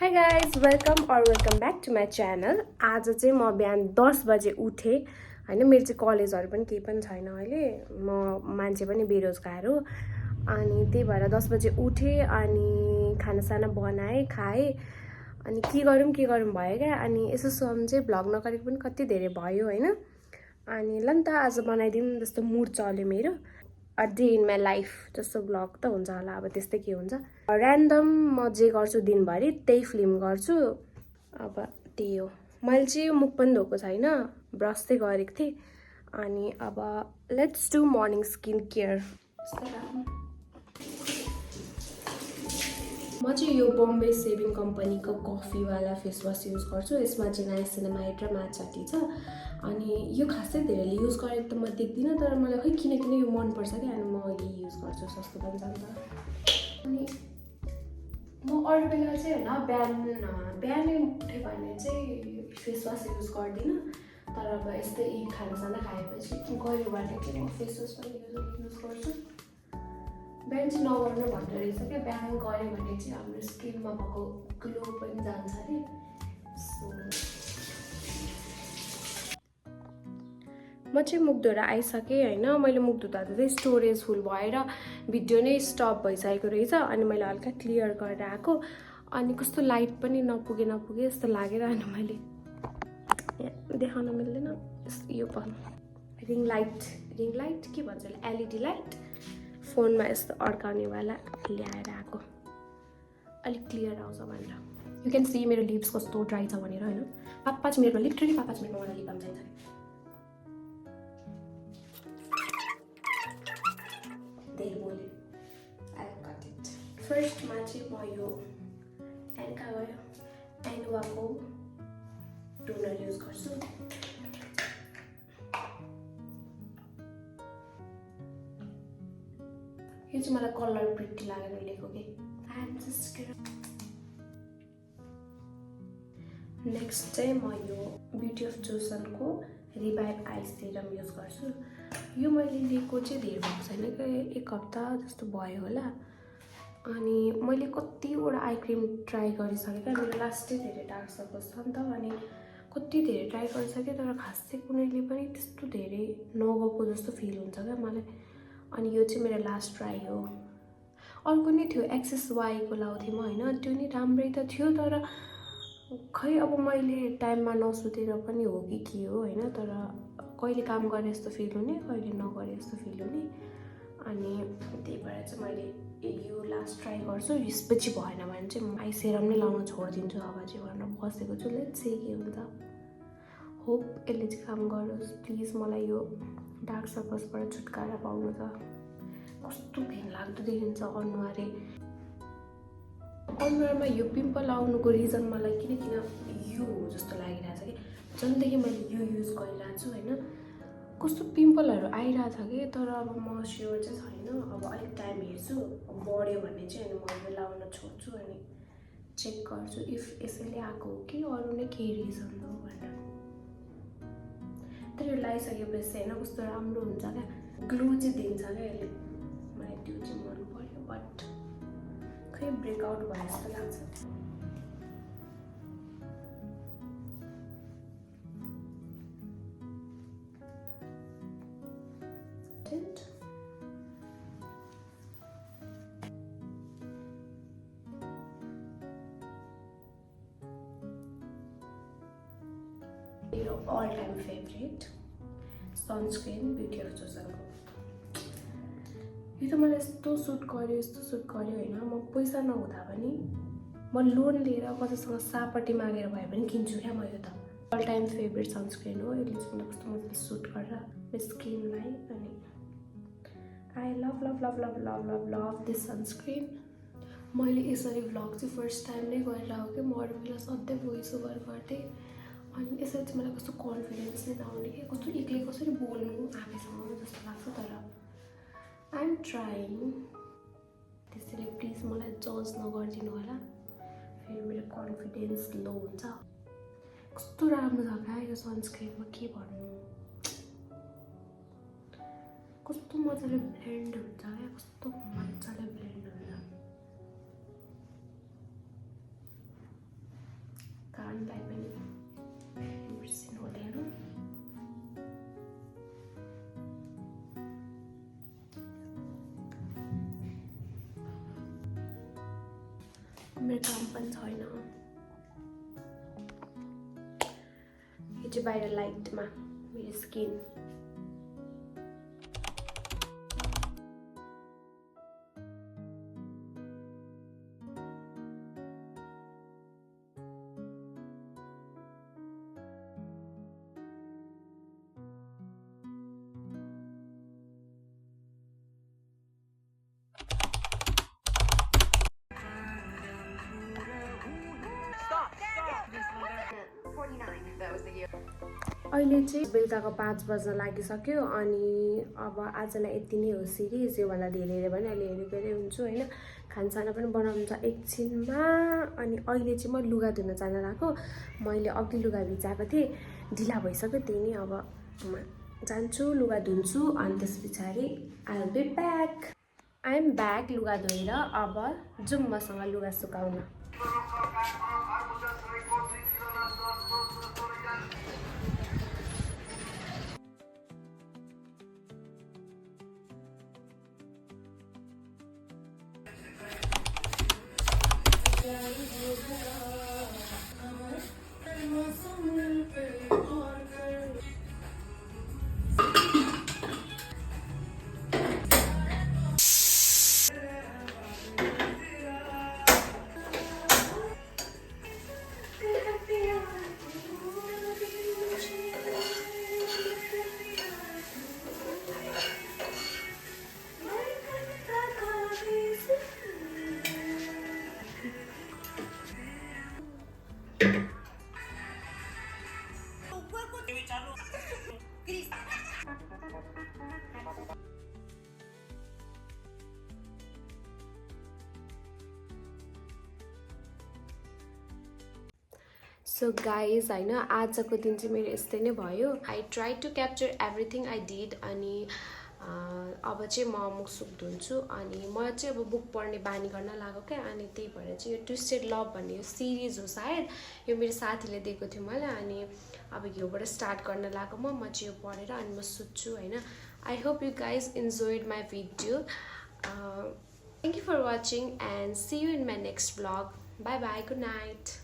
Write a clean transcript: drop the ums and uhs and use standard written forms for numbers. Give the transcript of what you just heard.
High guys welcome back to my channel. आज चाहिँ म बिहान 10 बजे उठेँ होइन। मेरो चाहिँ कलेजहरू पनि केही पनि छैन अहिले, म मान्छे पनि बेरोजगार हो। अनि त्यही भएर 10 बजे उठेँ अनि खानासाना बनाएँ, खाएँ। अनि के गरौँ भयो क्या। अनि यसो सम्झेँ भ्लग नगरेको पनि कति धेरै भयो होइन। अनि ल नि त आज बनाइदिउँ जस्तो मुड चल्यो मेरो। A day in my life जस्तो भ्लग त हुन्छ होला, अब त्यस्तै के हुन्छ। ऱ्यान्डम म जे गर्छु दिनभरि त्यही फिल्म गर्छु। अब त्यही हो। मैले चाहिँ मुख पनि धोएको छैन, ब्रस चाहिँ गरेको थिएँ। अनि अब let's do morning skin care. म चाहिँ यो बम्बे सेभिङ कम्पनीको कफीवाला फेस वास युज गर्छु। यसमा चाहिँ नाइसिनामाइड र म्याच टी छ। अनि यो खासै धेरैले युज गरेको त म देख्दिनँ, तर मलाई खै किन यो मनपर्छ क्या। अनि म यही युज गर्छु, सस्तो पनि छ नि त। अनि म अरू बेला चाहिँ होइन बिहानै उठ्यो भने चाहिँ फेस वास युज गर्दिनँ। तर अब यस्तै खानासाना खाएपछि गयो भने चाहिँ म फेस वास पनि युज गर्छु। बिहान चाहिँ नगर्नु भन्दो रहेछ क्या। बिहान गऱ्यो भने चाहिँ हाम्रो स्किनमा भएको ग्लो पनि जान्छ अरे। सो म चाहिँ मुख धोएर आइसकेँ होइन। मैले मुख धुँदा चाहिँ स्टोरेज फुल भएर भिडियो नै स्टप भइसकेको रहेछ। अनि मैले हल्का क्लियर गरेर आएको। अनि कस्तो लाइट पनि नपुगे जस्तो लागेर अनि मैले देखाउन मिल्दैन यो पनि रिङ लाइट के भन्छ एलइडी लाइट फोनमा यस्तो अड्काउनेवाला ल्याएर आएको, अलिक क्लियर आउँछ भनेर। यु क्यान सी मेरो लिप्स कस्तो ड्राई छ भनेर होइन। 5 मिनटमा लिटरली 5 मिनटमा मलाई लिप बाम चाहिन्छ। धेरै बोले आई कट इट। फर्स्टमा चाहिँ म यो एन्वाको टोनर युज गर्छु। यो चाहिँ मलाई कलर प्रिटी लागेर लिएको कि नेक्स्ट चाहिँ म यो ब्युटी अफ जोसनको रिभाइभ आई सिरम युज गर्छु। यो मैले लिएको चाहिँ धेरै भएको छैन कि 1 हप्ता जस्तो भयो होला। अनि मैले कतिवटा आई क्रिम ट्राई गरिसकेँ क्या। मेरो लास्टै धेरै डार्क सर्कल्स छ नि त। अनि कति धेरै ट्राई गरिसकेँ तर खासै कुनैले पनि त्यस्तो धेरै नगएको जस्तो फिल हुन्छ क्या मलाई। अनि यो चाहिँ मेरो लास्ट ट्राई हो। अर्को नै थियो एक्सेस वाईको लाउँथेँ म होइन। त्यो नि राम्रै त थियो, तर खै अब मैले टाइममा नसुतेर पनि हो कि के हो होइन। तर कहिले काम गरे जस्तो फिल हुने, कहिले नगरे जस्तो फिल हुने। अनि त्यही भएर चाहिँ मैले यो लास्ट ट्राई गर्छु। यसपछि भएन भने चाहिँ म आई सेरम नै लाउन छोडिदिन्छु अब चाहिँ भनेर बसेको छु। लेट्स सी के हुन्छ। होप यसले चाहिँ काम गरोस् प्लिज। मलाई यो डार्क सर्कल्सबाट छुटकारा पाउनु छ। कस्तो घिनलाग्दो देखिन्छ अनुहारै। अनुहारमा यो पिम्पल आउनुको रिजन मलाई किन यो हो जस्तो लागिरहेछ कि। जन्देखि मैले यो युज गरिरहेको छु होइन, कस्तो पिम्पलहरू आइरहेछ कि। तर अब म स्योर चाहिँ छैन। अब अलिक टाइम हेर्छु, बढ्यो भने चाहिँ अनि म यो लाउन छोड्छु अनि चेक गर्छु इफ यसैले आएको हो कि अरू नै केही रिजन हो भनेर। तर यो लगाइसकेपछि होइन कस्तो राम्रो हुन्छ क्या, ग्लो चाहिँ दिन्छ क्या यसले। मलाई त्यो चाहिँ मन पर्यो, बट खै ब्रेकआउट भयो जस्तो लाग्छ। मेरो all time favourite sunscreen beauty of जोसनको। यो त मलाई यस्तो सुट गर्यो होइन। म पैसा नहुँदा पनि म लोन लिएर कसैसँग सापट्टि मागेर भए पनि किन्छु क्या म। यो त अल टाइम फेभरेट सनस्क्रिन हो। यसले चाहिँ मलाई कस्तो मजाले सुट गरेर मेरो स्किनलाई। अनि I love love love love love love love this sunscreen. मैले यसरी भ्लग चाहिँ फर्स्ट टाइम नै गरेर हो कि। म अरू बेला सधैँ भोइस ओभर गर्थेँ। अनि यसरी चाहिँ मलाई कस्तो कन्फिडेन्स नै नआउने कि, कस्तो एक्लै कसरी बोल्नु आफैसँग जस्तो लाग्छ। तर आई एम ट्राइङ। त्यसैले प्लिज मलाई जज नगरिदिनु होला, फेरि मेरो कन्फिडेन्स लो हुन्छ। कस्तो राम्रो छ क्या यो सनस्क्रिनमा, के भन्नु। कस्तो मजाले ब्लेन्ड हुन्छ क्या, कस्तो मजाले ब्लेन्ड हुन्छ। मेरो काम पनि छैन। यो चाहिँ बाहिर लाइटमा मेरो स्किन। अहिले चाहिँ बेलुकाको 5 बज्न लागिसक्यो अनि अब आजलाई यति नै हो सिरिज। योभन्दा धेरै हेऱ्यो भने अहिले हेरेकै हुन्छु होइन। खानसाना पनि बनाउनु छ एकछिनमा। अनि अहिले चाहिँ म लुगा धुन जान लाग्यो। मैले अघि लुगा भिजाएको थिएँ, ढिला भइसक्यो। त्यही नै अब म जान्छु, लुगा धुन्छु अनि त्यस पछाडि I will be back. I am back लुगा धोएर। अब जाउँ मसँग लुगा सुकाउन। सो गाइज होइन, आजको दिन चाहिँ मेरो यस्तै नै भयो। I try to capture everything I did. अनि अब चाहिँ म मुखसुख धुन्छु अनि म चाहिँ अब बुक पढ्ने बानी गर्न लाग्यो क्या। अनि त्यही भएर चाहिँ यो ट्विस्टेड लभ भन्ने यो सिरिज हो सायद, यो मेरो साथीले दिएको थियो मलाई। अनि अब योबाट स्टार्ट गर्न लाग्यो म चाहिँ यो पढेर अनि म सुत्छु होइन। I hope you guys enjoyed my video. Thank you for watching and see you in my next blog. Bye bye, good night.